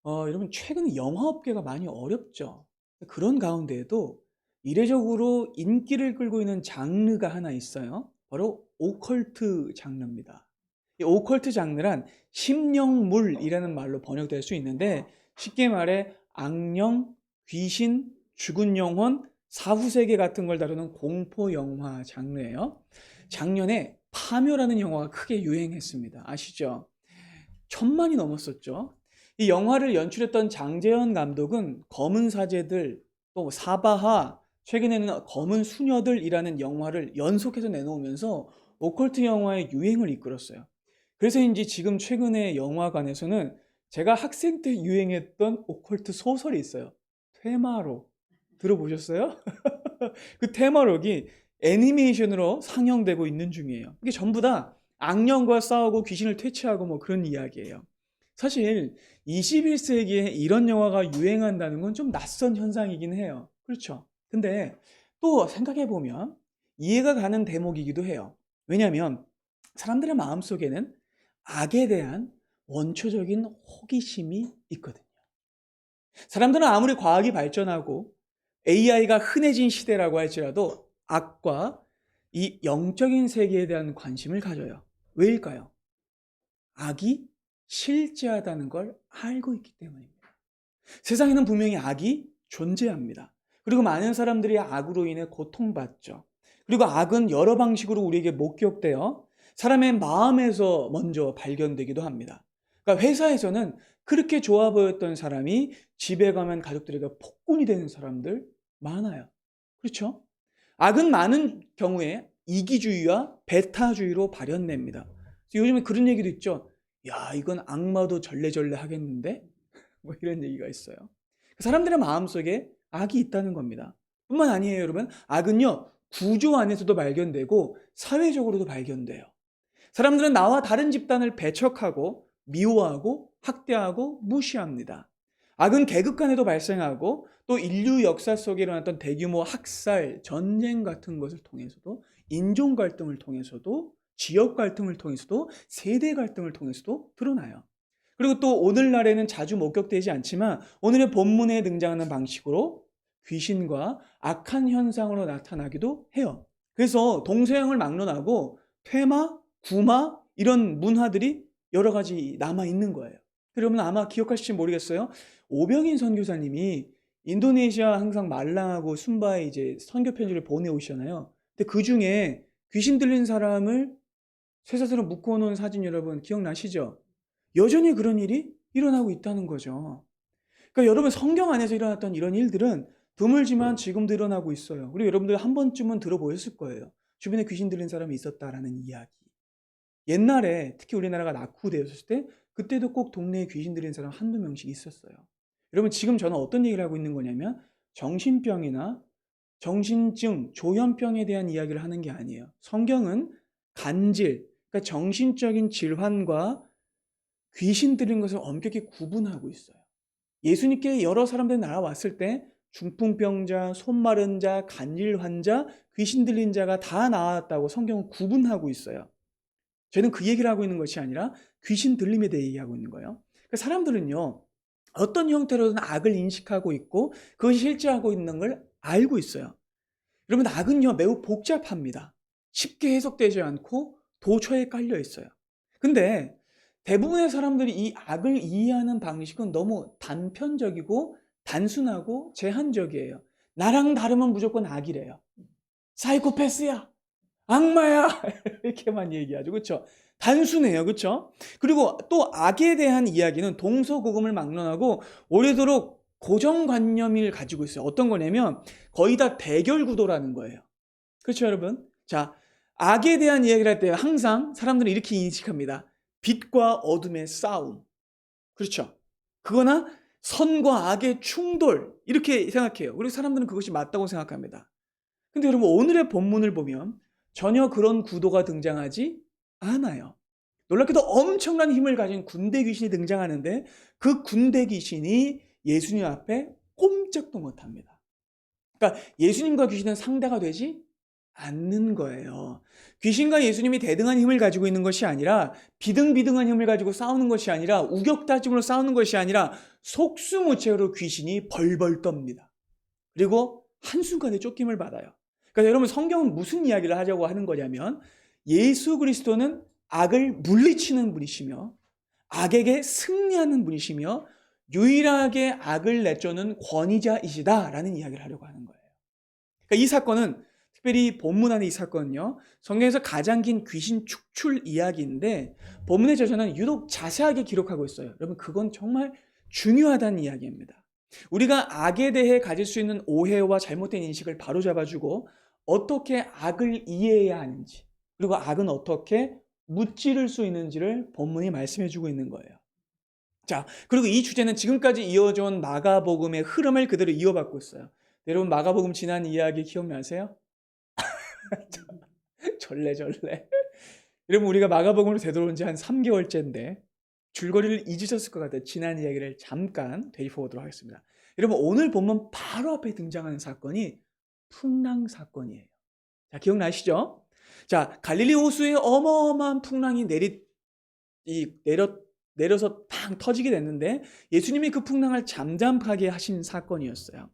여러분 최근에 영화업계가 많이 어렵죠. 그런 가운데에도 이례적으로 인기를 끌고 있는 장르가 하나 있어요. 바로 오컬트 장르입니다. 이 오컬트 장르란 심령물이라는 말로 번역될 수 있는데 쉽게 말해 악령, 귀신, 죽은 영혼, 사후세계 같은 걸 다루는 공포 영화 장르예요. 작년에 파묘라는 영화가 크게 유행했습니다. 아시죠? 천만이 넘었었죠. 이 영화를 연출했던 장재현 감독은 검은 사제들, 또 사바하, 최근에는 검은 수녀들이라는 영화를 연속해서 내놓으면서 오컬트 영화의 유행을 이끌었어요. 그래서인지 지금 최근에 영화관에서는 제가 학생 때 유행했던 오컬트 소설이 있어요. 퇴마록. 들어보셨어요? 그 테마록이 애니메이션으로 상영되고 있는 중이에요. 이게 전부 다 악령과 싸우고 귀신을 퇴치하고 뭐 그런 이야기예요. 사실 21세기에 이런 영화가 유행한다는 건 좀 낯선 현상이긴 해요. 그렇죠? 근데 또 생각해 보면 이해가 가는 대목이기도 해요. 왜냐하면 사람들의 마음속에는 악에 대한 원초적인 호기심이 있거든요. 사람들은 아무리 과학이 발전하고 AI가 흔해진 시대라고 할지라도 악과 이 영적인 세계에 대한 관심을 가져요. 왜일까요? 악이 실제하다는 걸 알고 있기 때문입니다. 세상에는 분명히 악이 존재합니다. 그리고 많은 사람들이 악으로 인해 고통받죠. 그리고 악은 여러 방식으로 우리에게 목격되어 사람의 마음에서 먼저 발견되기도 합니다. 그러니까 회사에서는 그렇게 좋아 보였던 사람이 집에 가면 가족들에게 폭군이 되는 사람들 많아요. 그렇죠? 악은 많은 경우에 이기주의와 배타주의로 발현됩니다. 요즘에 그런 얘기도 있죠. 야, 이건 악마도 절레절레 하겠는데? 뭐 이런 얘기가 있어요. 사람들의 마음속에 악이 있다는 겁니다. 뿐만 아니에요, 여러분. 악은요, 구조 안에서도 발견되고 사회적으로도 발견돼요. 사람들은 나와 다른 집단을 배척하고 미워하고 학대하고 무시합니다. 악은 계급 간에도 발생하고 또 인류 역사 속에 일어났던 대규모 학살, 전쟁 같은 것을 통해서도 인종 갈등을 통해서도 지역 갈등을 통해서도 세대 갈등을 통해서도 드러나요. 그리고 또 오늘날에는 자주 목격되지 않지만 오늘의 본문에 등장하는 방식으로 귀신과 악한 현상으로 나타나기도 해요. 그래서 동서양을 막론하고 퇴마, 구마 이런 문화들이 여러 가지 남아 있는 거예요. 여러분 아마 기억하실지 모르겠어요. 오병인 선교사님이 인도네시아 항상 말랑하고 순바에 이제 선교 편지를 보내오시잖아요. 근데 그 중에 귀신 들린 사람을 쇠사슬로 묶어놓은 사진 여러분 기억나시죠? 여전히 그런 일이 일어나고 있다는 거죠. 그러니까 여러분 성경 안에서 일어났던 이런 일들은 드물지만 지금도 일어나고 있어요. 그리고 여러분들 한 번쯤은 들어보셨을 거예요. 주변에 귀신 들린 사람이 있었다라는 이야기. 옛날에 특히 우리나라가 낙후되었을 때 그때도 꼭 동네에 귀신 들린 사람 한두 명씩 있었어요. 여러분 지금 저는 어떤 얘기를 하고 있는 거냐면 정신병이나 정신증, 조현병에 대한 이야기를 하는 게 아니에요. 성경은 간질, 그러니까 정신적인 질환과 귀신 들린 것을 엄격히 구분하고 있어요. 예수님께 여러 사람들이 날아왔을 때 중풍병자, 손 마른 자, 간질 환자, 귀신 들린 자가 다 나왔다고 성경은 구분하고 있어요. 저는 그 얘기를 하고 있는 것이 아니라 귀신 들림에 대해 얘기하고 있는 거예요. 그러니까 사람들은요, 어떤 형태로든 악을 인식하고 있고 그것이 실제하고 있는 걸 알고 있어요. 여러분, 악은요, 매우 복잡합니다. 쉽게 해석되지 않고 도처에 깔려 있어요. 근데 대부분의 사람들이 이 악을 이해하는 방식은 너무 단편적이고 단순하고 제한적이에요. 나랑 다르면 무조건 악이래요. 사이코패스야. 악마야. 이렇게만 얘기하죠. 그렇죠? 단순해요. 그렇죠? 그리고 또 악에 대한 이야기는 동서고금을 막론하고 오래도록 고정관념을 가지고 있어요. 어떤 거냐면 거의 다 대결 구도라는 거예요. 그렇죠, 여러분? 자, 악에 대한 이야기를 할 때 항상 사람들은 이렇게 인식합니다. 빛과 어둠의 싸움. 그렇죠? 그거나 선과 악의 충돌. 이렇게 생각해요. 그리고 사람들은 그것이 맞다고 생각합니다. 근데 여러분 오늘의 본문을 보면 전혀 그런 구도가 등장하지 않아요. 놀랍게도 엄청난 힘을 가진 군대 귀신이 등장하는데 그 군대 귀신이 예수님 앞에 꼼짝도 못합니다. 그러니까 예수님과 귀신은 상대가 되지 않는 거예요. 귀신과 예수님이 대등한 힘을 가지고 있는 것이 아니라 비등비등한 힘을 가지고 싸우는 것이 아니라 우격다짐으로 싸우는 것이 아니라 속수무책으로 귀신이 벌벌 떱니다. 그리고 한순간에 쫓김을 받아요. 그러니까 여러분 성경은 무슨 이야기를 하려고 하는 거냐면 예수 그리스도는 악을 물리치는 분이시며 악에게 승리하는 분이시며 유일하게 악을 내쫓는 권위자이시다라는 이야기를 하려고 하는 거예요. 그러니까 이 사건은 특별히 본문 안에 이 사건은요. 성경에서 가장 긴 귀신 축출 이야기인데 본문의 저자는 유독 자세하게 기록하고 있어요. 여러분 그건 정말 중요하다는 이야기입니다. 우리가 악에 대해 가질 수 있는 오해와 잘못된 인식을 바로잡아주고 어떻게 악을 이해해야 하는지 그리고 악은 어떻게 무찌를 수 있는지를 본문이 말씀해주고 있는 거예요. 자, 그리고 이 주제는 지금까지 이어져 온 마가복음의 흐름을 그대로 이어받고 있어요. 여러분 마가복음 지난 이야기 기억나세요? 절레절레. 여러분 우리가 마가복음으로 되돌아온 지 한 3개월째인데 줄거리를 잊으셨을 것 같아요. 지난 이야기를 잠깐 되짚어보도록 하겠습니다. 여러분 오늘 본문 바로 앞에 등장하는 사건이 풍랑 사건이에요. 자, 기억나시죠? 자, 갈릴리 호수에 어마어마한 풍랑이 내려서 팡 터지게 됐는데 예수님이 그 풍랑을 잠잠하게 하신 사건이었어요.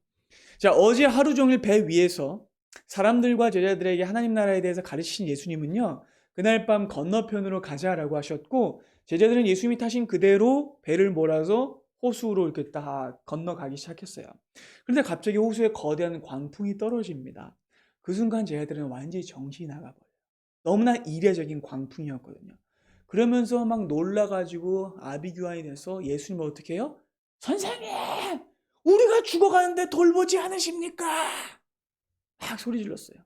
자, 어제 하루 종일 배 위에서 사람들과 제자들에게 하나님 나라에 대해서 가르치신 예수님은요, 그날 밤 건너편으로 가자라고 하셨고, 제자들은 예수님이 타신 그대로 배를 몰아서 호수로 이렇게 딱 건너가기 시작했어요. 그런데 갑자기 호수에 거대한 광풍이 떨어집니다. 그 순간 제자들은 완전히 정신이 나가버려요. 너무나 이례적인 광풍이었거든요. 그러면서 막 놀라가지고 아비규환이 돼서 예수님을 어떻게 해요? 선생님! 우리가 죽어가는데 돌보지 않으십니까? 막 소리 질렀어요.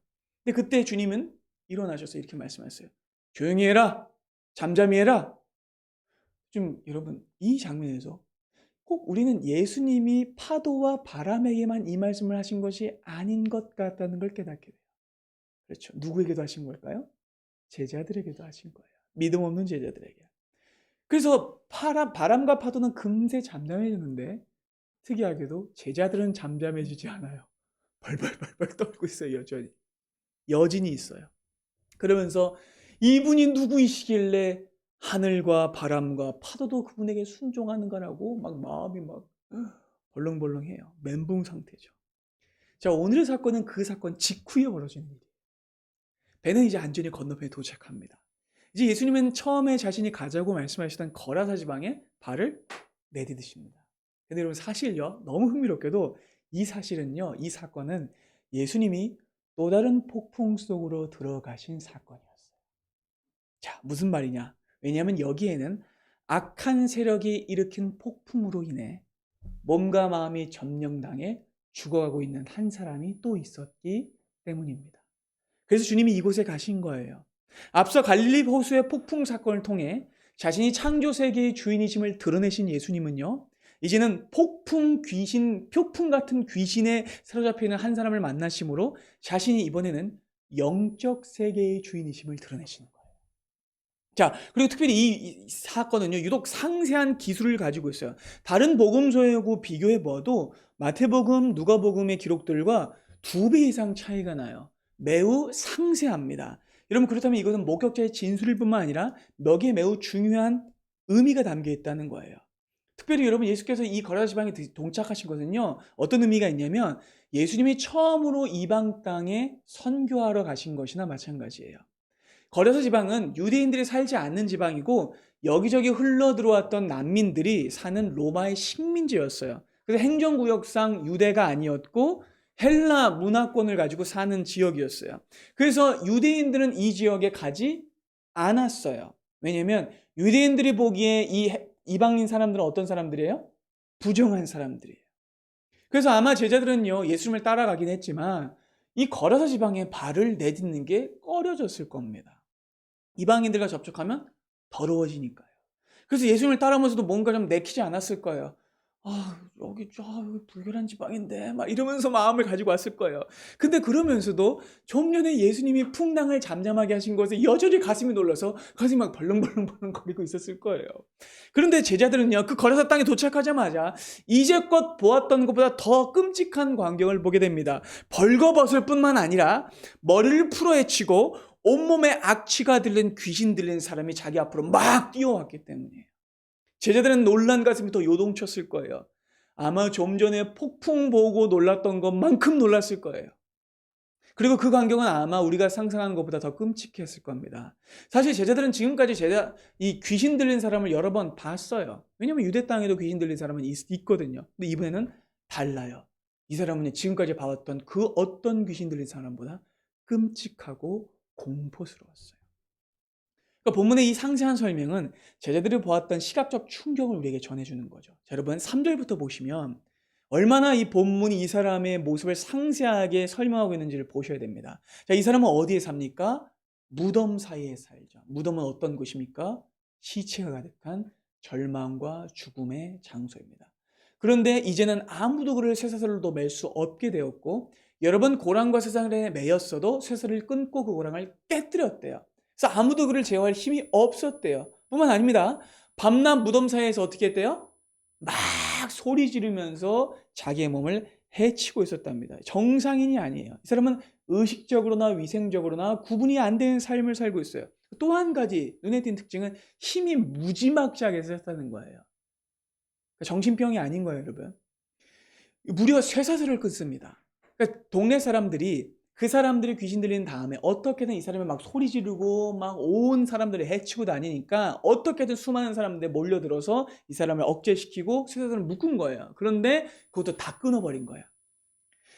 근데 그때 주님은 일어나셔서 이렇게 말씀하셨어요. 조용히 해라. 잠잠히 해라. 좀 여러분 이 장면에서 꼭 우리는 예수님이 파도와 바람에게만 이 말씀을 하신 것이 아닌 것 같다는 걸 깨닫게 돼요. 그렇죠. 누구에게도 하신 걸까요? 제자들에게도 하신 거예요. 믿음 없는 제자들에게. 그래서 바람과 파도는 금세 잠잠해지는데 특이하게도 제자들은 잠잠해지지 않아요. 벌벌벌벌 떨고 있어요. 여진이 있어요. 그러면서 이분이 누구이시길래 하늘과 바람과 파도도 그분에게 순종하는 거라고 막 마음이 막 벌렁벌렁해요. 멘붕 상태죠. 자, 오늘의 사건은 그 사건 직후에 벌어지는 일이에요. 배는 이제 안전히 건너편에 도착합니다. 이제 예수님은 처음에 자신이 가자고 말씀하시던 거라사 지방에 발을 내디디십니다. 근데 여러분 사실요, 너무 흥미롭게도 이 사건은 예수님이 또 다른 폭풍 속으로 들어가신 사건이었어요. 자, 무슨 말이냐? 왜냐하면 여기에는 악한 세력이 일으킨 폭풍으로 인해 몸과 마음이 점령당해 죽어가고 있는 한 사람이 또 있었기 때문입니다. 그래서 주님이 이곳에 가신 거예요. 앞서 갈릴리 호수의 폭풍 사건을 통해 자신이 창조 세계의 주인이심을 드러내신 예수님은요, 이제는 표풍 같은 귀신에 사로잡혀 있는 한 사람을 만나심으로 자신이 이번에는 영적 세계의 주인이심을 드러내시는 거예요. 자, 그리고 특별히 이 사건은요, 유독 상세한 기술을 가지고 있어요. 다른 복음서하고 비교해 보아도 마태복음, 누가복음의 기록들과 2배 이상 차이가 나요. 매우 상세합니다. 여러분, 그렇다면 이것은 목격자의 진술일 뿐만 아니라 여기에 매우 중요한 의미가 담겨 있다는 거예요. 특별히 여러분, 예수께서 이 거라사 지방에 동착하신 것은요, 어떤 의미가 있냐면 예수님이 처음으로 이방 땅에 선교하러 가신 것이나 마찬가지예요. 거라사 지방은 유대인들이 살지 않는 지방이고 여기저기 흘러 들어왔던 난민들이 사는 로마의 식민지였어요. 그래서 행정구역상 유대가 아니었고 헬라 문화권을 가지고 사는 지역이었어요. 그래서 유대인들은 이 지역에 가지 않았어요. 왜냐하면 유대인들이 보기에 이 이방인 사람들은 어떤 사람들이에요? 부정한 사람들이에요. 그래서 아마 제자들은요, 예수님을 따라가긴 했지만 이 거라사 지방에 발을 내딛는 게 꺼려졌을 겁니다. 이방인들과 접촉하면 더러워지니까요. 그래서 예수님을 따라오면서도 뭔가 좀 내키지 않았을 거예요. 여기 불결한 지방인데 막 이러면서 마음을 가지고 왔을 거예요. 근데 그러면서도 좀 전에 예수님이 풍랑을 잠잠하게 하신 것에 여전히 가슴이 놀라서 가슴이 막 벌렁벌렁거리고 있었을 거예요. 그런데 제자들은요, 그 거라사 땅에 도착하자마자 이제껏 보았던 것보다 더 끔찍한 광경을 보게 됩니다. 벌거벗을 뿐만 아니라 머리를 풀어헤치고 온몸에 악취가 들린 귀신 들린 사람이 자기 앞으로 막 뛰어왔기 때문이에요. 제자들은 놀란 가슴이 더 요동쳤을 거예요. 아마 좀 전에 폭풍 보고 놀랐던 것만큼 놀랐을 거예요. 그리고 그 광경은 아마 우리가 상상하는 것보다 더 끔찍했을 겁니다. 사실 제자들은 지금까지 이 귀신 들린 사람을 여러 번 봤어요. 왜냐하면 유대 땅에도 귀신 들린 사람은 있거든요. 근데 이번에는 달라요. 이 사람은 지금까지 봐왔던 그 어떤 귀신 들린 사람보다 끔찍하고 공포스러웠어요. 그러니까 본문의 이 상세한 설명은 제자들이 보았던 시각적 충격을 우리에게 전해주는 거죠. 자, 여러분 3절부터 보시면 얼마나 이 본문이 이 사람의 모습을 상세하게 설명하고 있는지를 보셔야 됩니다. 자, 이 사람은 어디에 삽니까? 무덤 사이에 살죠. 무덤은 어떤 곳입니까? 시체가 가득한 절망과 죽음의 장소입니다. 그런데 이제는 아무도 그를 쇠사슬로도 맬 수 없게 되었고, 여러 번 고랑과 쇠사슬에 매였어도 쇠사슬을 끊고 그 고랑을 깨뜨렸대요. 그래서 아무도 그를 제어할 힘이 없었대요. 뿐만 아닙니다. 밤낮 무덤 사이에서 어떻게 했대요? 막 소리 지르면서 자기의 몸을 해치고 있었답니다. 정상인이 아니에요. 이 사람은 의식적으로나 위생적으로나 구분이 안 되는 삶을 살고 있어요. 또 한 가지 눈에 띈 특징은 힘이 무지막지하게 세졌다는 거예요. 정신병이 아닌 거예요, 여러분. 무려 쇠사슬을 끊습니다. 그러니까 동네 사람들이 그 사람들이 귀신 들린 다음에 어떻게든 이 사람이 막 소리 지르고 막 온 사람들을 해치고 다니니까 어떻게든 수많은 사람들이 몰려들어서 이 사람을 억제시키고 쇠사슬을 묶은 거예요. 그런데 그것도 다 끊어버린 거예요.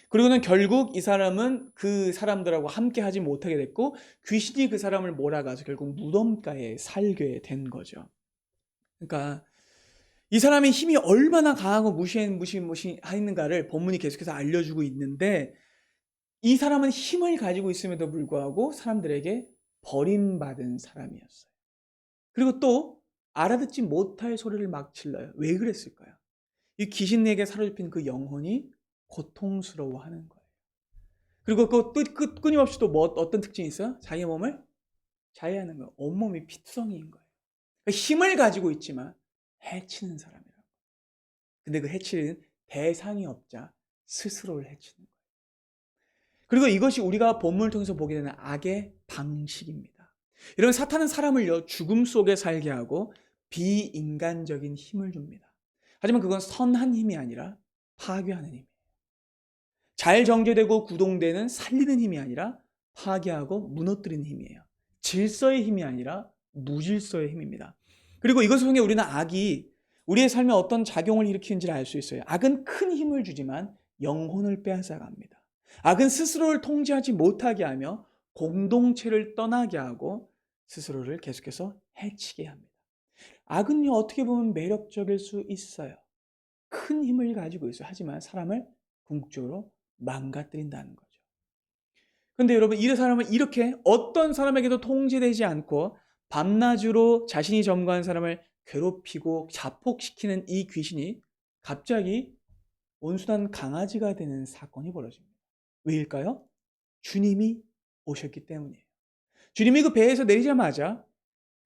그리고는 결국 이 사람은 그 사람들하고 함께 하지 못하게 됐고 귀신이 그 사람을 몰아가서 결국 무덤가에 살게 된 거죠. 그러니까 이 사람의 힘이 얼마나 강하고 무시무시했는가를 본문이 계속해서 알려주고 있는데, 이 사람은 힘을 가지고 있음에도 불구하고 사람들에게 버림받은 사람이었어요. 그리고 또 알아듣지 못할 소리를 막 질러요. 왜 그랬을까요? 이 귀신에게 사로잡힌 그 영혼이 고통스러워하는 거예요. 그리고 끊임없이 또 어떤 특징이 있어요? 자기 몸을 자해하는 거예요. 온몸이 피투성이인 거예요. 그러니까 힘을 가지고 있지만 해치는 사람이라고. 근데 그 해치는 대상이 없자 스스로를 해치는 거예요. 그리고 이것이 우리가 본문을 통해서 보게 되는 악의 방식입니다. 이런 사탄은 사람을요, 죽음 속에 살게 하고 비인간적인 힘을 줍니다. 하지만 그건 선한 힘이 아니라 파괴하는 힘이에요. 잘 정제되고 구동되는 살리는 힘이 아니라 파괴하고 무너뜨리는 힘이에요. 질서의 힘이 아니라 무질서의 힘입니다. 그리고 이것을 통해 우리는 악이 우리의 삶에 어떤 작용을 일으키는지를 알 수 있어요. 악은 큰 힘을 주지만 영혼을 빼앗아갑니다. 악은 스스로를 통제하지 못하게 하며 공동체를 떠나게 하고 스스로를 계속해서 해치게 합니다. 악은요, 어떻게 보면 매력적일 수 있어요. 큰 힘을 가지고 있어요. 하지만 사람을 궁극적으로 망가뜨린다는 거죠. 그런데 여러분, 이 사람은 이렇게 어떤 사람에게도 통제되지 않고 밤낮으로 자신이 점거한 사람을 괴롭히고 자폭시키는 이 귀신이 갑자기 온순한 강아지가 되는 사건이 벌어집니다. 왜일까요? 주님이 오셨기 때문이에요. 주님이 그 배에서 내리자마자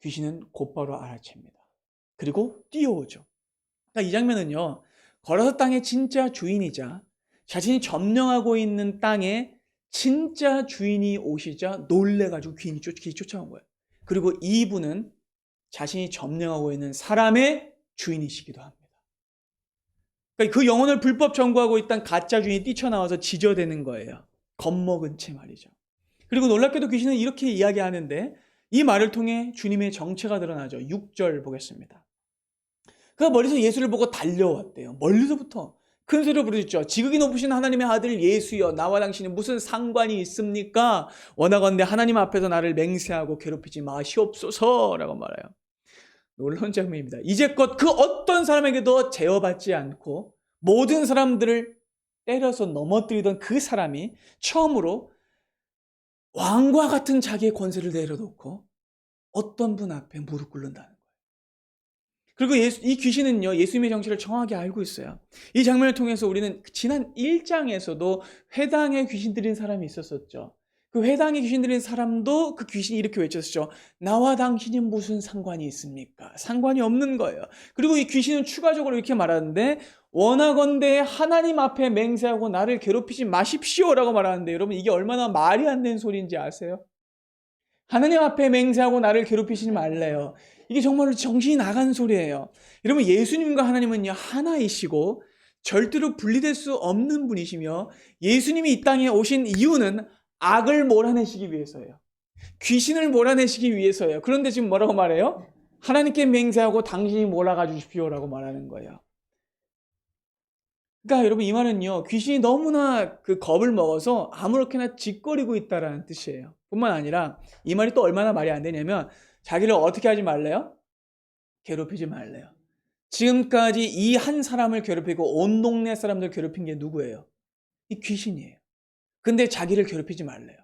귀신은 곧바로 알아챕니다. 그리고 뛰어오죠. 그러니까 이 장면은요, 걸어서 땅의 진짜 주인이자 자신이 점령하고 있는 땅에 진짜 주인이 오시자 놀래가지고 귀신이 쫓아온 거예요. 그리고 이분은 자신이 점령하고 있는 사람의 주인이시기도 합니다. 그러니까 그 영혼을 불법 점거하고 있던 가짜 주인이 뛰쳐나와서 지저대는 거예요. 겁먹은 채 말이죠. 그리고 놀랍게도 귀신은 이렇게 이야기하는데 이 말을 통해 주님의 정체가 드러나죠. 6절 보겠습니다. 그가 멀리서 예수를 보고 달려왔대요. 멀리서부터 큰 소리로 부르짖죠. 지극히 높으신 하나님의 아들 예수여, 나와 당신이 무슨 상관이 있습니까? 원하건대 하나님 앞에서 나를 맹세하고 괴롭히지 마시옵소서라고 말해요. 놀라운 장면입니다. 이제껏 그 어떤 사람에게도 제어받지 않고 모든 사람들을 때려서 넘어뜨리던 그 사람이 처음으로 왕과 같은 자기의 권세를 내려놓고 어떤 분 앞에 무릎 꿇는다는 거예요. 그리고 이 귀신은요, 예수님의 정체를 정확히 알고 있어요. 이 장면을 통해서 우리는 지난 1장에서도 회당에 귀신 들린 사람이 있었었죠. 그 회당에 귀신 들린 사람도 그 귀신이 이렇게 외쳤죠. 나와 당신이 무슨 상관이 있습니까? 상관이 없는 거예요. 그리고 이 귀신은 추가적으로 이렇게 말하는데, 원하건대 하나님 앞에 맹세하고 나를 괴롭히지 마십시오라고 말하는데, 여러분 이게 얼마나 말이 안 되는 소리인지 아세요? 하나님 앞에 맹세하고 나를 괴롭히시지 말래요. 이게 정말로 정신이 나간 소리예요. 여러분, 예수님과 하나님은요, 하나이시고 절대로 분리될 수 없는 분이시며, 예수님이 이 땅에 오신 이유는 악을 몰아내시기 위해서예요. 귀신을 몰아내시기 위해서예요. 그런데 지금 뭐라고 말해요? 하나님께 맹세하고 당신이 몰아가 주십시오라고 말하는 거예요. 그러니까 여러분, 이 말은요, 귀신이 너무나 그 겁을 먹어서 아무렇게나 짓거리고 있다라는 뜻이에요. 뿐만 아니라 이 말이 또 얼마나 말이 안 되냐면, 자기를 어떻게 하지 말래요? 괴롭히지 말래요. 지금까지 이 한 사람을 괴롭히고 온 동네 사람들 괴롭힌 게 누구예요? 이 귀신이에요. 근데 자기를 괴롭히지 말래요.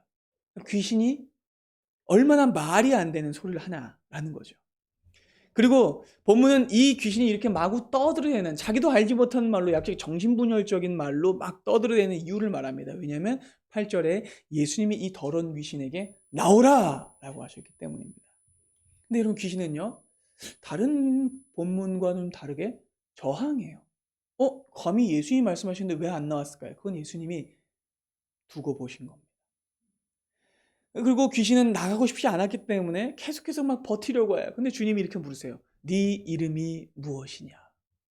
귀신이 얼마나 말이 안 되는 소리를 하나라는 거죠. 그리고 본문은 이 귀신이 이렇게 마구 떠들어대는, 자기도 알지 못하는 말로, 갑자기 정신분열적인 말로 막 떠들어대는 이유를 말합니다. 왜냐하면 8절에 예수님이 이 더러운 귀신에게 나오라 라고 하셨기 때문입니다. 근데 여러분, 귀신은요, 다른 본문과는 다르게 저항해요. 감히 예수님이 말씀하셨는데 왜 안 나왔을까요? 그건 예수님이 두고 보신 겁니다. 그리고 귀신은 나가고 싶지 않았기 때문에 계속해서 막 버티려고 해요. 근데 주님이 이렇게 물으세요. 네 이름이 무엇이냐?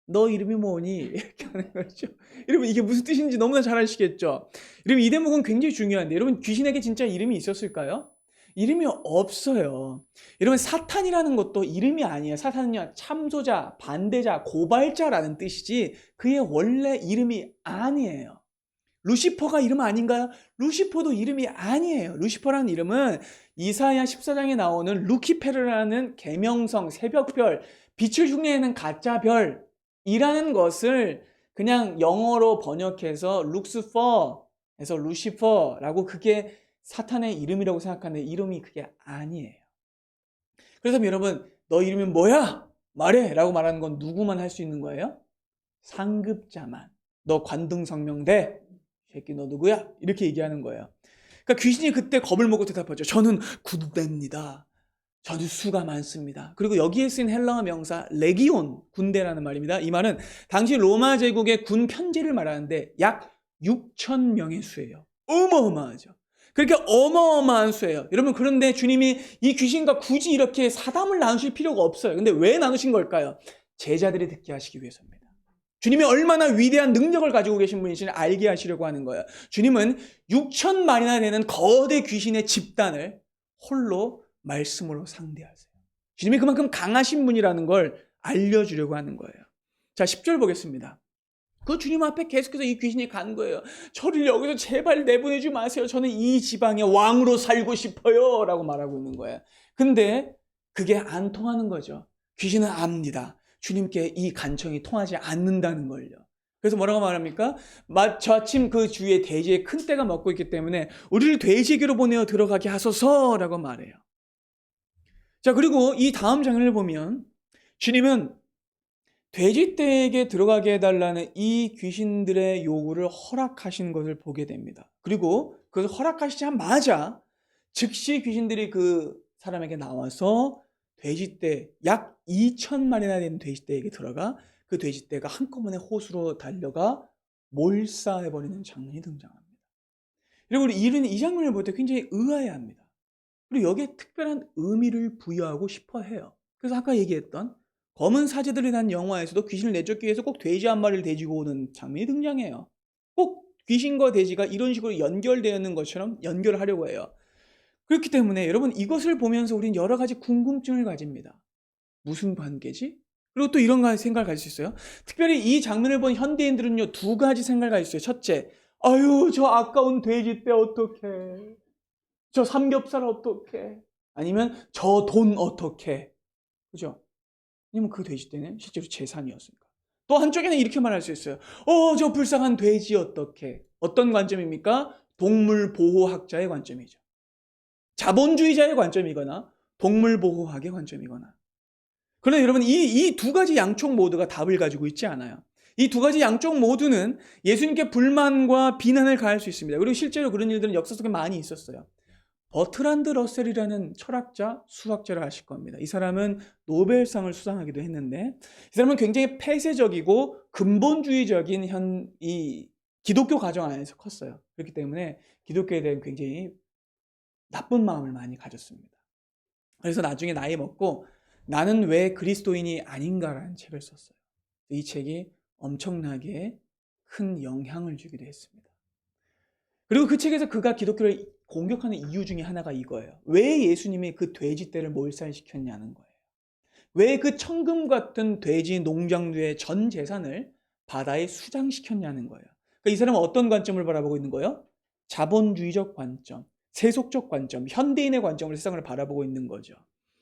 너 이름이 뭐니? 이렇게 하는 거죠. 여러분, 이게 무슨 뜻인지 너무나 잘 아시겠죠? 여러분, 이 대목은 굉장히 중요한데, 여러분, 귀신에게 진짜 이름이 있었을까요? 이름이 없어요. 여러분, 사탄이라는 것도 이름이 아니에요. 사탄은요, 참소자, 반대자, 고발자라는 뜻이지 그의 원래 이름이 아니에요. 루시퍼가 이름 아닌가요? 루시퍼도 이름이 아니에요. 루시퍼라는 이름은 이사야 14장에 나오는 루키페르라는 계명성, 새벽별, 빛을 흉내내는 가짜별이라는 것을 그냥 영어로 번역해서 룩스퍼에서 루시퍼라고, 그게 사탄의 이름이라고 생각하는데 이름이 그게 아니에요. 그래서 여러분, 너 이름이 뭐야? 말해! 라고 말하는 건 누구만 할 수 있는 거예요? 상급자만. 너 관등성명대? 새끼 너 누구야? 이렇게 얘기하는 거예요. 그러니까 귀신이 그때 겁을 먹고 대답하죠. 저는 군대입니다. 저는 수가 많습니다. 그리고 여기에 쓰인 헬라어 명사 레기온, 군대라는 말입니다. 이 말은 당시 로마 제국의 군 편제를 말하는데 약 6천 명의 수예요. 어마어마하죠. 그렇게 어마어마한 수예요. 여러분, 그런데 주님이 이 귀신과 굳이 이렇게 사담을 나누실 필요가 없어요. 근데 왜 나누신 걸까요? 제자들이 듣게 하시기 위해서입니다. 주님이 얼마나 위대한 능력을 가지고 계신 분이신지 알게 하시려고 하는 거예요. 주님은 6천만이나 되는 거대 귀신의 집단을 홀로 말씀으로 상대하세요. 주님이 그만큼 강하신 분이라는 걸 알려주려고 하는 거예요. 자, 10절 보겠습니다. 그 주님 앞에 계속해서 이 귀신이 간 거예요. 저를 여기서 제발 내보내지 마세요. 저는 이 지방의 왕으로 살고 싶어요. 라고 말하고 있는 거예요. 근데 그게 안 통하는 거죠. 귀신은 압니다. 주님께 이 간청이 통하지 않는다는 걸요. 그래서 뭐라고 말합니까? 마침 그 주위에 돼지의 큰 떼가 먹고 있기 때문에 우리를 돼지에게로 보내어 들어가게 하소서라고 말해요. 자, 그리고 이 다음 장면을 보면 주님은 돼지떼에게 들어가게 해달라는 이 귀신들의 요구를 허락하신 것을 보게 됩니다. 그리고 그것을 허락하시자마자 즉시 귀신들이 그 사람에게 나와서 돼지떼, 약 2천마리나 되는 돼지떼에게 들어가 그 돼지떼가 한꺼번에 호수로 달려가 몰사해버리는 장면이 등장합니다. 그리고 이 장면을 볼 때 굉장히 의아해합니다. 그리고 여기에 특별한 의미를 부여하고 싶어 해요. 그래서 아까 얘기했던 검은 사제들이 난 영화에서도 귀신을 내쫓기 위해서 꼭 돼지 한 마리를 데리고 오는 장면이 등장해요. 꼭 귀신과 돼지가 이런 식으로 연결되어 있는 것처럼 연결을 하려고 해요. 그렇기 때문에 여러분, 이것을 보면서 우리는 여러 가지 궁금증을 가집니다. 무슨 관계지? 그리고 또 이런 생각을 가질 수 있어요. 특별히 이 장면을 본 현대인들은요, 두 가지 생각을 가질 수 있어요. 첫째, 아유, 저 아까운 돼지떼 어떡해. 저 삼겹살 어떡해. 아니면 저 돈 어떡해. 그죠? 왜냐면 그 돼지떼는 실제로 재산이었으니까. 또 한쪽에는 이렇게 말할 수 있어요. 저 불쌍한 돼지 어떡해. 어떤 관점입니까? 동물보호학자의 관점이죠. 자본주의자의 관점이거나 동물보호학의 관점이거나. 그런데 여러분 이 두 가지 양쪽 모두가 답을 가지고 있지 않아요. 이 두 가지 양쪽 모두는 예수님께 불만과 비난을 가할 수 있습니다. 그리고 실제로 그런 일들은 역사 속에 많이 있었어요. 버트란드 러셀이라는 철학자, 수학자를 아실 겁니다. 이 사람은 노벨상을 수상하기도 했는데 이 사람은 굉장히 폐쇄적이고 근본주의적인 이 기독교 가정 안에서 컸어요. 그렇기 때문에 기독교에 대한 굉장히 나쁜 마음을 많이 가졌습니다. 그래서 나중에 나이 먹고 나는 왜 그리스도인이 아닌가라는 책을 썼어요. 이 책이 엄청나게 큰 영향을 주기도 했습니다. 그리고 그 책에서 그가 기독교를 공격하는 이유 중에 하나가 이거예요. 왜 예수님이 그 돼지떼를 몰살시켰냐는 거예요. 왜 그 천금 같은 돼지 농장주의 전 재산을 바다에 수장시켰냐는 거예요. 그러니까 이 사람은 어떤 관점을 바라보고 있는 거예요? 자본주의적 관점, 세속적 관점, 현대인의 관점으로 세상을 바라보고 있는 거죠.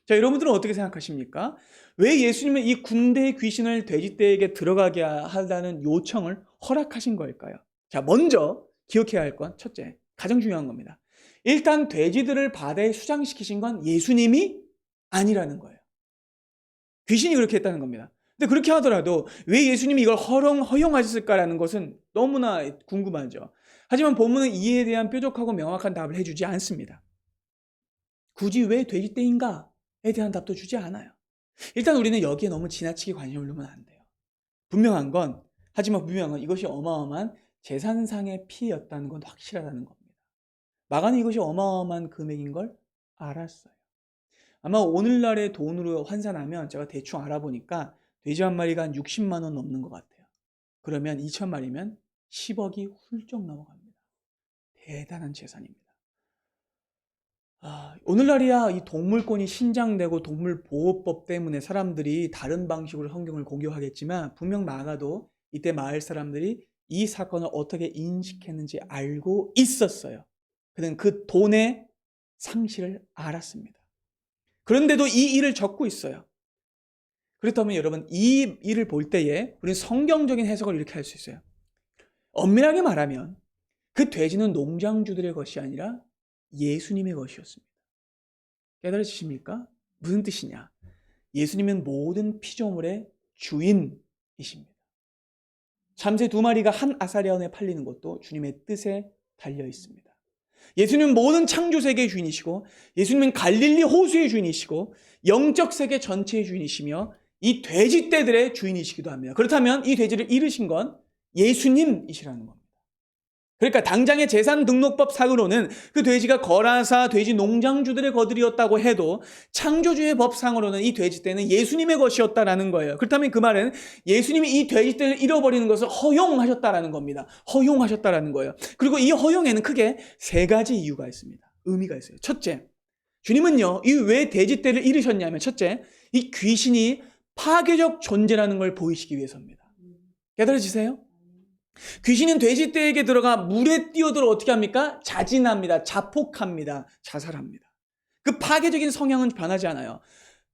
자, 여러분들은 어떻게 생각하십니까? 왜 예수님은 이 군대의 귀신을 돼지떼에게 들어가게 하다는 요청을 허락하신 걸까요? 자, 먼저 기억해야 할 건 첫째, 가장 중요한 겁니다. 일단 돼지들을 바다에 수장시키신 건 예수님이 아니라는 거예요. 귀신이 그렇게 했다는 겁니다. 근데 그렇게 하더라도 왜 예수님이 이걸 허용하셨을까라는 것은 너무나 궁금하죠. 하지만 본문은 이에 대한 뾰족하고 명확한 답을 해주지 않습니다. 굳이 왜 돼지떼인가에 대한 답도 주지 않아요. 일단 우리는 여기에 너무 지나치게 관심을 두면 안 돼요. 하지만 분명한 건 이것이 어마어마한 재산상의 피해였다는 건 확실하다는 겁니다. 마가는 이것이 어마어마한 금액인 걸 알았어요. 아마 오늘날의 돈으로 환산하면 제가 대충 알아보니까 돼지 한 마리가 한 60만 원 넘는 것 같아요. 그러면 2천 마리면 10억이 훌쩍 넘어갑니다. 대단한 재산입니다. 오늘날이야 이 동물권이 신장되고 동물보호법 때문에 사람들이 다른 방식으로 성경을 공격하겠지만 분명 마가도 이때 마을 사람들이 이 사건을 어떻게 인식했는지 알고 있었어요. 그는 그 돈의 상실을 알았습니다. 그런데도 이 일을 적고 있어요. 그렇다면 여러분 이 일을 볼 때에 우리는 성경적인 해석을 이렇게 할 수 있어요. 엄밀하게 말하면 그 돼지는 농장주들의 것이 아니라 예수님의 것이었습니다. 깨달으십니까? 무슨 뜻이냐? 예수님은 모든 피조물의 주인이십니다. 참새 2마리가 한 아사리온에 팔리는 것도 주님의 뜻에 달려 있습니다. 예수님은 모든 창조 세계의 주인이시고 예수님은 갈릴리 호수의 주인이시고 영적 세계 전체의 주인이시며 이 돼지떼들의 주인이시기도 합니다. 그렇다면 이 돼지를 잃으신 건 예수님이시라는 겁니다. 그러니까 당장의 재산등록법 상으로는 그 돼지가 거라사 돼지 농장주들의 거들이었다고 해도 창조주의 법상으로는 이 돼지떼는 예수님의 것이었다라는 거예요. 그렇다면 그 말은 예수님이 이 돼지떼를 잃어버리는 것을 허용하셨다라는 겁니다. 허용하셨다라는 거예요. 그리고 이 허용에는 크게 3가지 이유가 있습니다. 의미가 있어요. 첫째, 주님은요, 이 왜 돼지떼를 잃으셨냐면 첫째, 이 귀신이 파괴적 존재라는 걸 보이시기 위해서입니다. 깨달아지세요? 귀신은 돼지떼에게 들어가 물에 뛰어들어 어떻게 합니까? 자진합니다. 자폭합니다. 자살합니다. 그 파괴적인 성향은 변하지 않아요.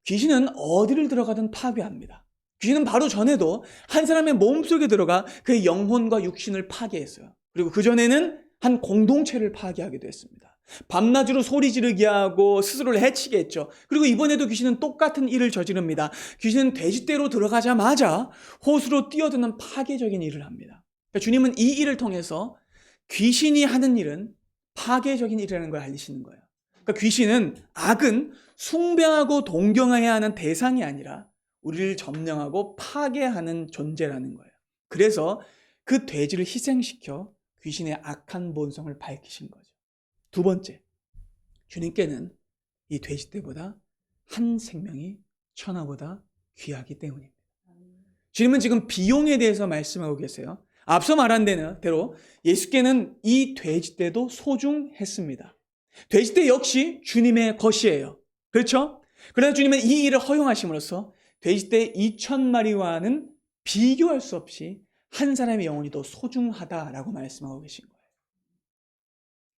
귀신은 어디를 들어가든 파괴합니다. 귀신은 바로 전에도 한 사람의 몸속에 들어가 그의 영혼과 육신을 파괴했어요. 그리고 그전에는 한 공동체를 파괴하기도 했습니다. 밤낮으로 소리 지르게 하고 스스로를 해치게 했죠. 그리고 이번에도 귀신은 똑같은 일을 저지릅니다. 귀신은 돼지떼로 들어가자마자 호수로 뛰어드는 파괴적인 일을 합니다. 그러니까 주님은 이 일을 통해서 귀신이 하는 일은 파괴적인 일이라는 걸 알리시는 거예요. 그러니까 귀신은, 악은 숭배하고 동경해야 하는 대상이 아니라 우리를 점령하고 파괴하는 존재라는 거예요. 그래서 그 돼지를 희생시켜 귀신의 악한 본성을 밝히신 거죠. 2번째, 주님께는 이 돼지떼보다 한 생명이 천하보다 귀하기 때문입니다. 주님은 지금 비용에 대해서 말씀하고 계세요. 앞서 말한 대로 예수께는 이 돼지떼도 소중했습니다. 돼지떼 역시 주님의 것이에요. 그렇죠? 그러나 주님은 이 일을 허용하심으로써 돼지떼 2,000마리와는 비교할 수 없이 한 사람의 영혼이 더 소중하다라고 말씀하고 계신 거예요.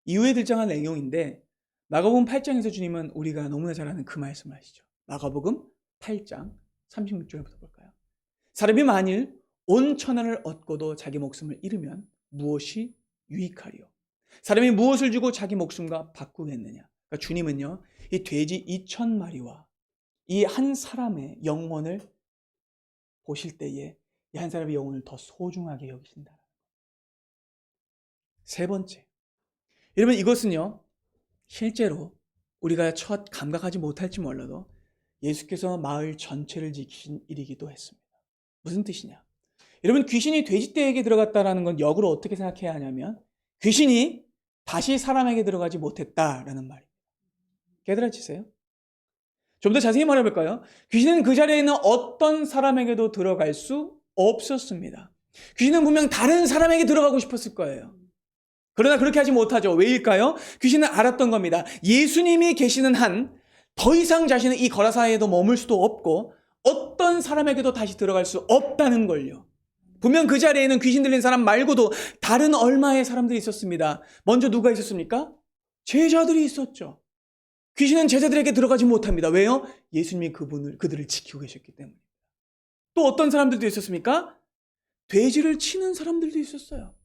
이후에 들장한 내용인데 마가복음 8장에서 주님은 우리가 너무나 잘 아는 그 말씀을 하시죠. 마가복음 8장 36절부터 볼까요? 사람이 만일 온 천하를 얻고도 자기 목숨을 잃으면 무엇이 유익하리요? 사람이 무엇을 주고 자기 목숨과 바꾸겠느냐? 그러니까 주님은요, 이 돼지 2,000마리와 이 한 사람의 영혼을 보실 때에 이 한 사람의 영혼을 더 소중하게 여기신다. 세 번째, 여러분 이것은요 실제로 우리가 첫 감각하지 못할지 몰라도 예수께서 마을 전체를 지키신 일이기도 했습니다. 무슨 뜻이냐? 여러분 귀신이 돼지떼에게 들어갔다라는 건 역으로 어떻게 생각해야 하냐면 귀신이 다시 사람에게 들어가지 못했다라는 말입니다. 깨달아지세요? 좀 더 자세히 말해볼까요? 귀신은 그 자리에 있는 어떤 사람에게도 들어갈 수 없었습니다. 귀신은 분명 다른 사람에게 들어가고 싶었을 거예요. 그러나 그렇게 하지 못하죠. 왜일까요? 귀신은 알았던 겁니다. 예수님이 계시는 한 더 이상 자신은 이 거라사에도 머물 수도 없고 어떤 사람에게도 다시 들어갈 수 없다는 걸요. 분명 그 자리에는 귀신 들린 사람 말고도 다른 얼마의 사람들이 있었습니다. 먼저 누가 있었습니까? 제자들이 있었죠. 귀신은 제자들에게 들어가지 못합니다. 왜요? 예수님이 그들을 지키고 계셨기 때문에. 또 어떤 사람들도 있었습니까? 돼지를 치는 사람들도 있었어요.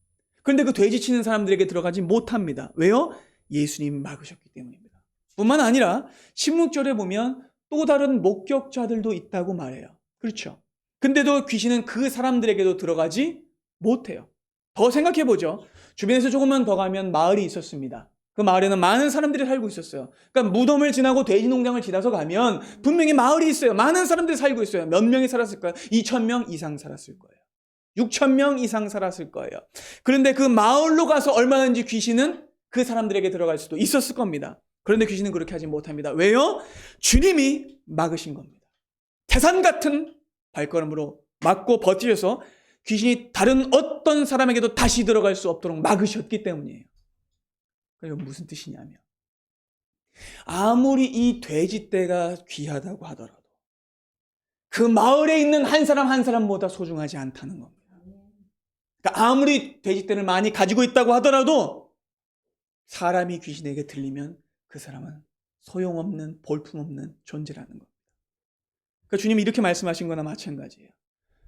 그런데 그 돼지 치는 사람들에게 들어가지 못합니다. 왜요? 예수님이 막으셨기 때문입니다. 뿐만 아니라 16절에 보면 또 다른 목격자들도 있다고 말해요. 그렇죠? 근데도 귀신은 그 사람들에게도 들어가지 못해요. 더 생각해보죠. 주변에서 조금만 더 가면 마을이 있었습니다. 그 마을에는 많은 사람들이 살고 있었어요. 그러니까 무덤을 지나고 돼지 농장을 지나서 가면 분명히 마을이 있어요. 많은 사람들이 살고 있어요. 몇 명이 살았을까요? 2,000명 이상 살았을 거예요. 6,000명 이상 살았을 거예요. 그런데 그 마을로 가서 얼마든지 귀신은 그 사람들에게 들어갈 수도 있었을 겁니다. 그런데 귀신은 그렇게 하지 못합니다. 왜요? 주님이 막으신 겁니다. 태산 같은 발걸음으로 막고 버티셔서 귀신이 다른 어떤 사람에게도 다시 들어갈 수 없도록 막으셨기 때문이에요. 그리고 무슨 뜻이냐면 아무리 이 돼지떼가 귀하다고 하더라도 그 마을에 있는 한 사람 한 사람보다 소중하지 않다는 겁니다. 그러니까 아무리 돼지떼를 많이 가지고 있다고 하더라도 사람이 귀신에게 들리면 그 사람은 소용없는 볼품없는 존재라는 겁니다. 그러니까 주님이 이렇게 말씀하신 거나 마찬가지예요.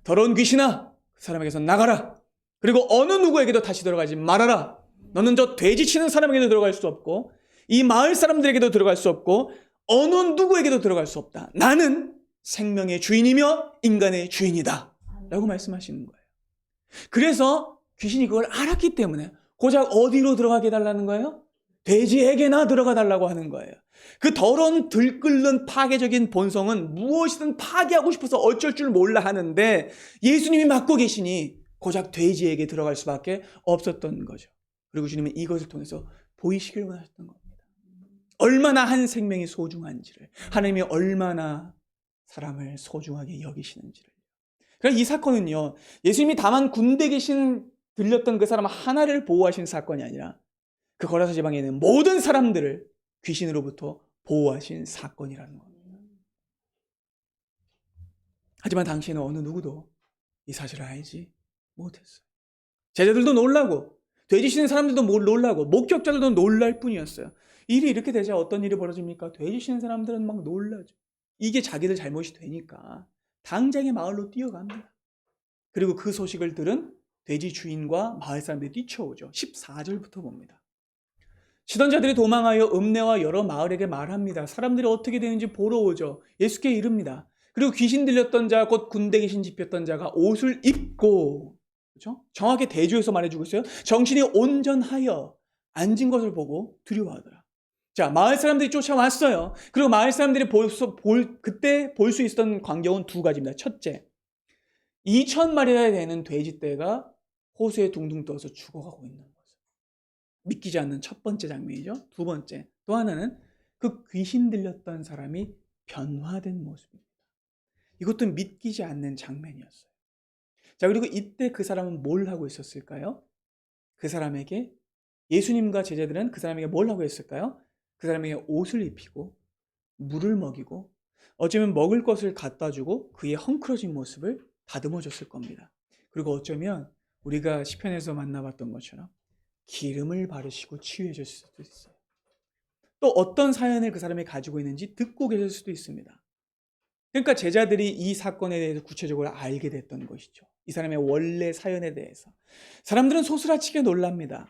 더러운 귀신아 그 사람에게서 나가라. 그리고 어느 누구에게도 다시 들어가지 말아라. 너는 저 돼지 치는 사람에게도 들어갈 수 없고 이 마을 사람들에게도 들어갈 수 없고 어느 누구에게도 들어갈 수 없다. 나는 생명의 주인이며 인간의 주인이다 라고 말씀하시는 거예요. 그래서 귀신이 그걸 알았기 때문에 고작 어디로 들어가게 해달라는 거예요? 돼지에게나 들어가 달라고 하는 거예요. 그 더러운 들끓는 파괴적인 본성은 무엇이든 파괴하고 싶어서 어쩔 줄 몰라 하는데 예수님이 맡고 계시니 고작 돼지에게 들어갈 수밖에 없었던 거죠. 그리고 주님은 이것을 통해서 보이시길 원하셨던 겁니다. 얼마나 한 생명이 소중한지를, 하나님이 얼마나 사람을 소중하게 여기시는지를. 그러니까 이 사건은요, 예수님이 다만 군대 계신 들렸던 그 사람 하나를 보호하신 사건이 아니라 그 거라사 지방에 있는 모든 사람들을 귀신으로부터 보호하신 사건이라는 겁니다. 하지만 당시에는 어느 누구도 이 사실을 알지 못했어요. 제자들도 놀라고 돼지 치는 사람들도 놀라고 목격자들도 놀랄 뿐이었어요. 일이 이렇게 되자 어떤 일이 벌어집니까? 돼지 치는 사람들은 막 놀라죠. 이게 자기들 잘못이 되니까 당장에 마을로 뛰어갑니다. 그리고 그 소식을 들은 돼지 주인과 마을 사람들이 뛰쳐오죠. 14절부터 봅니다. 치던 자들이 도망하여 읍내와 여러 마을에게 말합니다. 사람들이 어떻게 되는지 보러 오죠. 예수께 이릅니다. 그리고 귀신 들렸던 자, 곧 군대 귀신 집혔던 자가 옷을 입고, 그렇죠? 정확히 대조해서 말해주고 있어요. 정신이 온전하여 앉은 것을 보고 두려워하더라. 자, 마을 사람들이 쫓아왔어요. 그리고 마을 사람들이 그때 볼 수 있었던 광경은 두 가지입니다. 첫째, 2,000마리나 되는 돼지떼가 호수에 둥둥 떠서 죽어가고 있는 거죠. 믿기지 않는 첫 번째 장면이죠. 두 번째, 또 하나는 그 귀신 들렸던 사람이 변화된 모습입니다. 이것도 믿기지 않는 장면이었어요. 자, 그리고 이때 그 사람은 뭘 하고 있었을까요? 그 사람에게, 예수님과 제자들은 그 사람에게 뭘 하고 있을까요? 그 사람에게 옷을 입히고 물을 먹이고 어쩌면 먹을 것을 갖다 주고 그의 헝클어진 모습을 다듬어 줬을 겁니다. 그리고 어쩌면 우리가 시편에서 만나봤던 것처럼 기름을 바르시고 치유해 줬을 수도 있어요. 또 어떤 사연을 그 사람이 가지고 있는지 듣고 계실 수도 있습니다. 그러니까 제자들이 이 사건에 대해서 구체적으로 알게 됐던 것이죠. 이 사람의 원래 사연에 대해서. 사람들은 소스라치게 놀랍니다.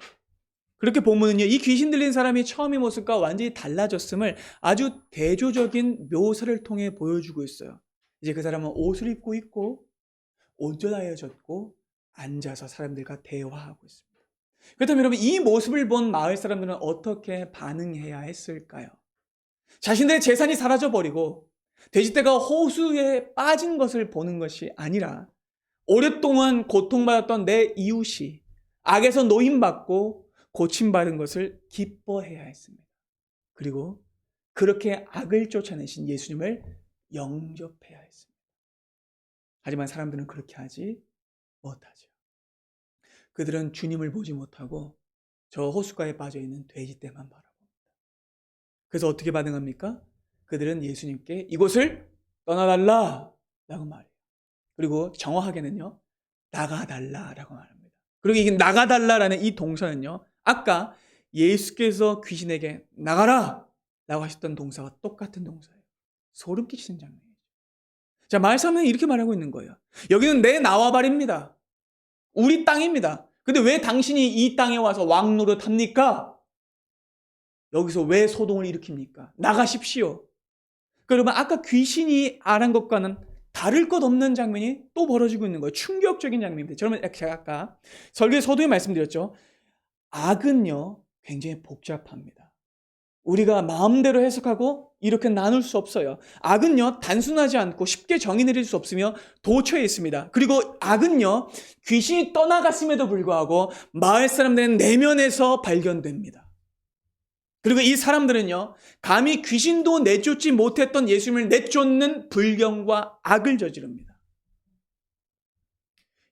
그렇게 보면은요, 이 귀신 들린 사람이 처음의 모습과 완전히 달라졌음을 아주 대조적인 묘사를 통해 보여주고 있어요. 이제 그 사람은 옷을 입고 있고 온전하여졌고 앉아서 사람들과 대화하고 있습니다. 그렇다면 여러분, 이 모습을 본 마을 사람들은 어떻게 반응해야 했을까요? 자신들의 재산이 사라져버리고 돼지떼가 호수에 빠진 것을 보는 것이 아니라 오랫동안 고통받았던 내 이웃이 악에서 노임받고 고침받은 것을 기뻐해야 했습니다. 그리고 그렇게 악을 쫓아내신 예수님을 영접해야 했습니다. 하지만 사람들은 그렇게 하지 못하죠. 그들은 주님을 보지 못하고 저 호숫가에 빠져있는 돼지떼만 바라봅니다. 그래서 어떻게 반응합니까? 그들은 예수님께 이곳을 떠나달라 라고 말해요. 그리고 정확하게는요, 나가달라라고 말합니다. 그리고 이 나가달라라는 이 동사는요, 아까 예수께서 귀신에게 나가라 라고 하셨던 동사와 똑같은 동사예요. 소름 끼치는 장면이죠. 자, 말씀은 이렇게 말하고 있는 거예요. 여기는 내 나와발입니다. 우리 땅입니다. 근데 왜 당신이 이 땅에 와서 왕노릇 합니까? 여기서 왜 소동을 일으킵니까? 나가십시오. 그러면 아까 귀신이 아는 것과는 다를 것 없는 장면이 또 벌어지고 있는 거예요. 충격적인 장면입니다. 제가 아까 설교의 서두에 말씀드렸죠. 악은요, 굉장히 복잡합니다. 우리가 마음대로 해석하고 이렇게 나눌 수 없어요. 악은요, 단순하지 않고 쉽게 정의 내릴 수 없으며 도처에 있습니다. 그리고 악은요, 귀신이 떠나갔음에도 불구하고 마을 사람들의 내면에서 발견됩니다. 그리고 이 사람들은요, 감히 귀신도 내쫓지 못했던 예수님을 내쫓는 불경과 악을 저지릅니다.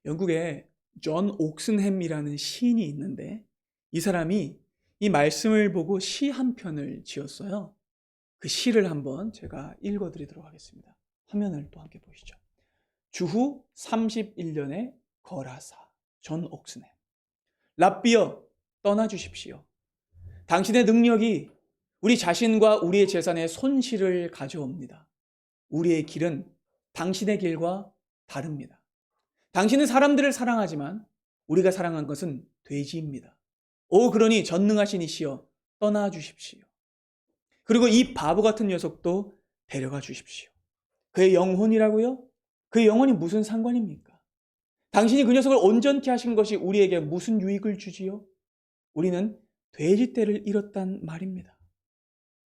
영국에 존 옥슨햄이라는 시인이 있는데 이 사람이 이 말씀을 보고 시 한 편을 지었어요. 그 시를 한번 제가 읽어드리도록 하겠습니다. 화면을 또 함께 보시죠. 주후 31년의 거라사 존 옥슨햄. 랍비여 떠나주십시오. 당신의 능력이 우리 자신과 우리의 재산에 손실을 가져옵니다. 우리의 길은 당신의 길과 다릅니다. 당신은 사람들을 사랑하지만 우리가 사랑한 것은 돼지입니다. 그러니 전능하신 이시여 떠나주십시오. 그리고 이 바보 같은 녀석도 데려가 주십시오. 그의 영혼이라고요? 그의 영혼이 무슨 상관입니까? 당신이 그 녀석을 온전케 하신 것이 우리에게 무슨 유익을 주지요? 우리는 돼지떼를 잃었단 말입니다.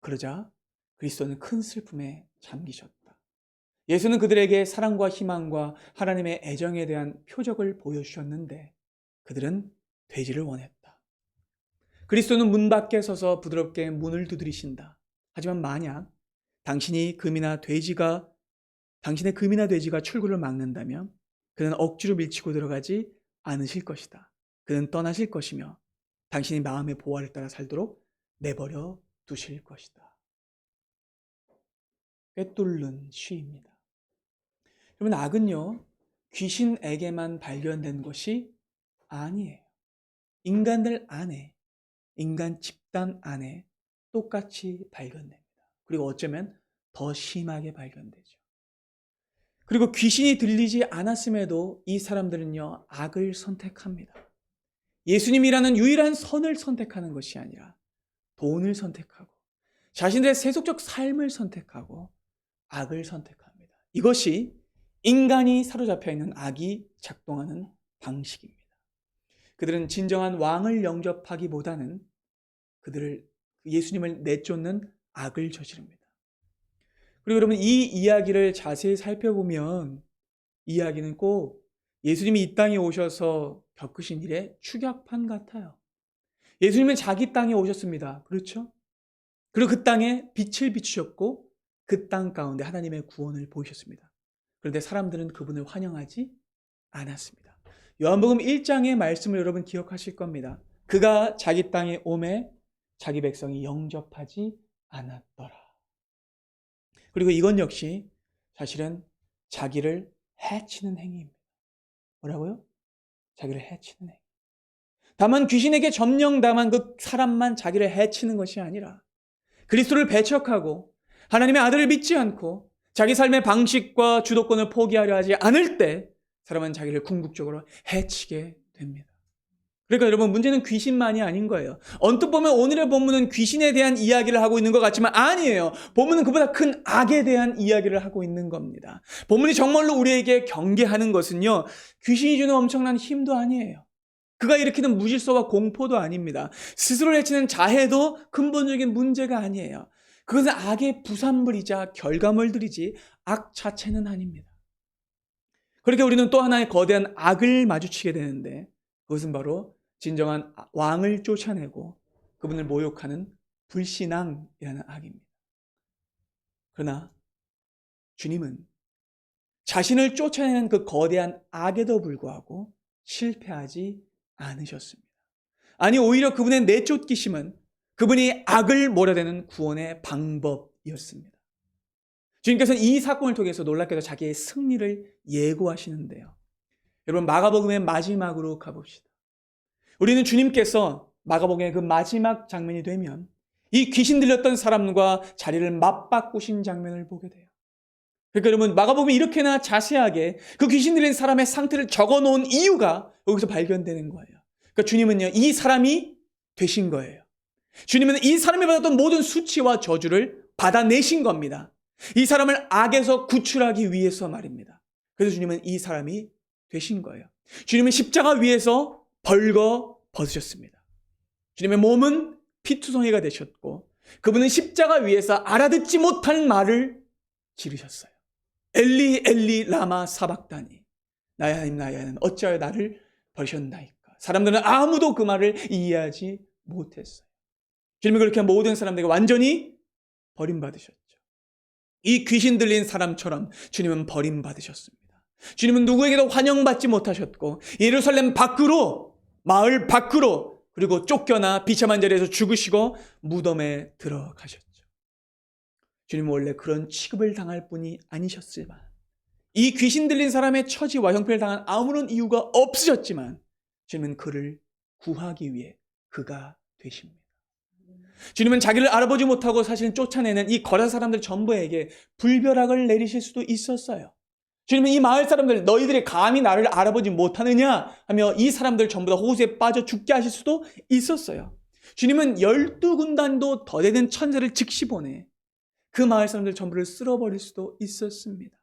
그러자 그리스도는 큰 슬픔에 잠기셨다. 예수는 그들에게 사랑과 희망과 하나님의 애정에 대한 표적을 보여주셨는데 그들은 돼지를 원했다. 그리스도는 문 밖에 서서 부드럽게 문을 두드리신다. 하지만 만약 당신의 금이나 돼지가 출구를 막는다면 그는 억지로 밀치고 들어가지 않으실 것이다. 그는 떠나실 것이며 당신이 마음의 보화를 따라 살도록 내버려 두실 것이다. 꿰뚫는 시입니다. 여러분, 악은요, 귀신에게만 발견된 것이 아니에요. 인간들 안에, 인간 집단 안에 똑같이 발견됩니다. 그리고 어쩌면 더 심하게 발견되죠. 그리고 귀신이 들리지 않았음에도 이 사람들은요, 악을 선택합니다. 예수님이라는 유일한 선을 선택하는 것이 아니라 돈을 선택하고 자신들의 세속적 삶을 선택하고 악을 선택합니다. 이것이 인간이 사로잡혀 있는 악이 작동하는 방식입니다. 그들은 진정한 왕을 영접하기보다는 예수님을 내쫓는 악을 저지릅니다. 그리고 여러분, 이 이야기를 자세히 살펴보면 이 이야기는 꼭 예수님이 이 땅에 오셔서 겪으신 일의 축약판 같아요. 예수님은 자기 땅에 오셨습니다. 그렇죠? 그리고 그 땅에 빛을 비추셨고 그 땅 가운데 하나님의 구원을 보이셨습니다. 그런데 사람들은 그분을 환영하지 않았습니다. 요한복음 1장의 말씀을 여러분 기억하실 겁니다. 그가 자기 땅에 오매 자기 백성이 영접하지 않았더라. 그리고 이건 역시 사실은 자기를 해치는 행위입니다. 뭐라고요? 자기를 해치는 행위. 다만 귀신에게 점령당한 그 사람만 자기를 해치는 것이 아니라 그리스도를 배척하고 하나님의 아들을 믿지 않고 자기 삶의 방식과 주도권을 포기하려 하지 않을 때 사람은 자기를 궁극적으로 해치게 됩니다. 그러니까 여러분, 문제는 귀신만이 아닌 거예요. 언뜻 보면 오늘의 본문은 귀신에 대한 이야기를 하고 있는 것 같지만 아니에요. 본문은 그보다 큰 악에 대한 이야기를 하고 있는 겁니다. 본문이 정말로 우리에게 경계하는 것은요, 귀신이 주는 엄청난 힘도 아니에요. 그가 일으키는 무질서와 공포도 아닙니다. 스스로를 해치는 자해도 근본적인 문제가 아니에요. 그것은 악의 부산물이자 결과물들이지 악 자체는 아닙니다. 그렇게 우리는 또 하나의 거대한 악을 마주치게 되는데, 그것은 바로 진정한 왕을 쫓아내고 그분을 모욕하는 불신앙이라는 악입니다. 그러나 주님은 자신을 쫓아내는 그 거대한 악에도 불구하고 실패하지 않으셨습니다. 아니, 오히려 그분의 내쫓기심은 그분이 악을 몰아내는 구원의 방법이었습니다. 주님께서는 이 사건을 통해서 놀랍게도 자기의 승리를 예고하시는데요. 여러분, 마가복음의 마지막으로 가봅시다. 우리는 주님께서 마가복음의 그 마지막 장면이 되면 이 귀신 들렸던 사람과 자리를 맞바꾸신 장면을 보게 돼요. 그러니까 여러분, 마가복음이 이렇게나 자세하게 그 귀신 들린 사람의 상태를 적어놓은 이유가 여기서 발견되는 거예요. 그러니까 주님은요, 이 사람이 되신 거예요. 주님은 이 사람이 받았던 모든 수치와 저주를 받아내신 겁니다. 이 사람을 악에서 구출하기 위해서 말입니다. 그래서 주님은 이 사람이 되신 거예요. 주님은 십자가 위에서 벌거 벗으셨습니다. 주님의 몸은 피투성이가 되셨고 그분은 십자가 위에서 알아듣지 못할 말을 지르셨어요. 엘리 엘리 라마 사박다니, 나의 하나님 나의 하나님 어찌하여 나를 버리셨나이까. 사람들은 아무도 그 말을 이해하지 못했어요. 주님은 그렇게 모든 사람들에게 완전히 버림받으셨죠. 이 귀신 들린 사람처럼 주님은 버림받으셨습니다. 주님은 누구에게도 환영받지 못하셨고 예루살렘 밖으로, 마을 밖으로, 그리고 쫓겨나 비참한 자리에서 죽으시고 무덤에 들어가셨죠. 주님은 원래 그런 취급을 당할 분이 아니셨지만, 이 귀신 들린 사람의 처지와 형편을 당한 아무런 이유가 없으셨지만 주님은 그를 구하기 위해 그가 되십니다. 주님은 자기를 알아보지 못하고 사실 쫓아내는 이 거라 사람들 전부에게 불벼락을 내리실 수도 있었어요. 주님은 이 마을 사람들, 너희들이 감히 나를 알아보지 못하느냐 하며 이 사람들 전부 다 호수에 빠져 죽게 하실 수도 있었어요. 주님은 12군단도 더 되는 천사를 즉시 보내 그 마을 사람들 전부를 쓸어버릴 수도 있었습니다.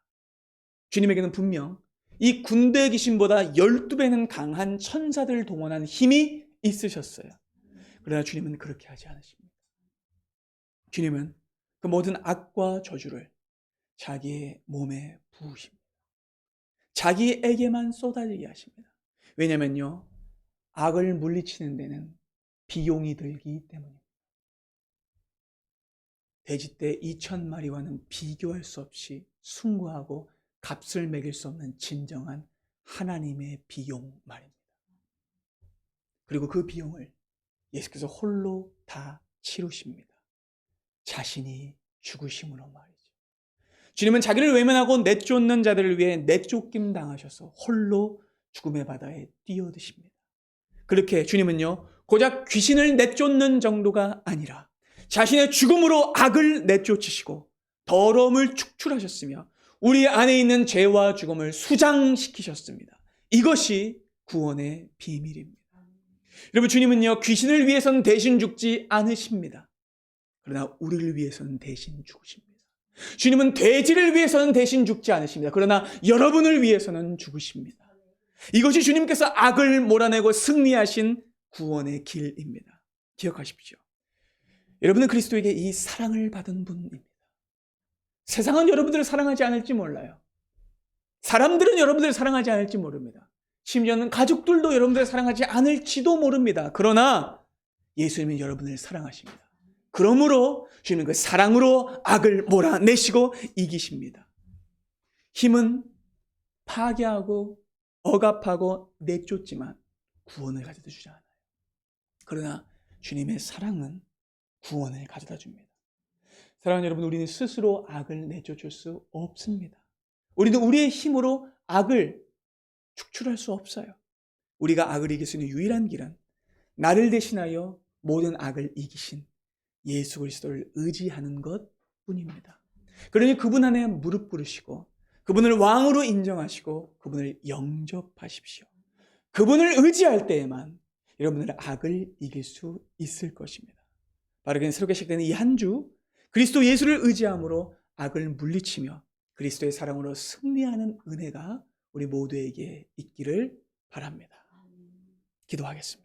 주님에게는 분명 이 군대 귀신보다 12배는 강한 천사들을 동원한 힘이 있으셨어요. 그러나 주님은 그렇게 하지 않으십니다. 주님은 그 모든 악과 저주를 자기의 몸에 부으십니다. 자기에게만 쏟아지게 하십니다. 왜냐면요, 악을 물리치는 데는 비용이 들기 때문입니다. 돼지떼 2,000마리와는 비교할 수 없이 숭고하고 값을 매길 수 없는 진정한 하나님의 비용 말입니다. 그리고 그 비용을 예수께서 홀로 다 치르십니다. 자신이 죽으심으로 말이죠. 주님은 자기를 외면하고 내쫓는 자들을 위해 내쫓김 당하셔서 홀로 죽음의 바다에 뛰어드십니다. 그렇게 주님은요, 고작 귀신을 내쫓는 정도가 아니라 자신의 죽음으로 악을 내쫓으시고 더러움을 축출하셨으며 우리 안에 있는 죄와 죽음을 수장시키셨습니다. 이것이 구원의 비밀입니다. 여러분, 주님은요, 귀신을 위해서는 대신 죽지 않으십니다. 그러나 우리를 위해서는 대신 죽으십니다. 주님은 돼지를 위해서는 대신 죽지 않으십니다. 그러나 여러분을 위해서는 죽으십니다. 이것이 주님께서 악을 몰아내고 승리하신 구원의 길입니다. 기억하십시오. 여러분은 그리스도에게 이 사랑을 받은 분입니다. 세상은 여러분들을 사랑하지 않을지 몰라요. 사람들은 여러분들을 사랑하지 않을지 모릅니다. 심지어는 가족들도 여러분들을 사랑하지 않을지도 모릅니다. 그러나 예수님은 여러분을 사랑하십니다. 그러므로 주님은 그 사랑으로 악을 몰아내시고 이기십니다. 힘은 파괴하고 억압하고 내쫓지만 구원을 가져다 주지 않아요. 그러나 주님의 사랑은 구원을 가져다 줍니다. 사랑하는 여러분, 우리는 스스로 악을 내쫓을 수 없습니다. 우리는 우리의 힘으로 악을 축출할 수 없어요. 우리가 악을 이길 수 있는 유일한 길은 나를 대신하여 모든 악을 이기신 예수 그리스도를 의지하는 것뿐입니다. 그러니 그분 안에 무릎 꿇으시고 그분을 왕으로 인정하시고 그분을 영접하십시오. 그분을 의지할 때에만 여러분들은 악을 이길 수 있을 것입니다. 바르게 새롭게 시작되는 이 한 주 그리스도 예수를 의지함으로 악을 물리치며 그리스도의 사랑으로 승리하는 은혜가 우리 모두에게 있기를 바랍니다. 기도하겠습니다.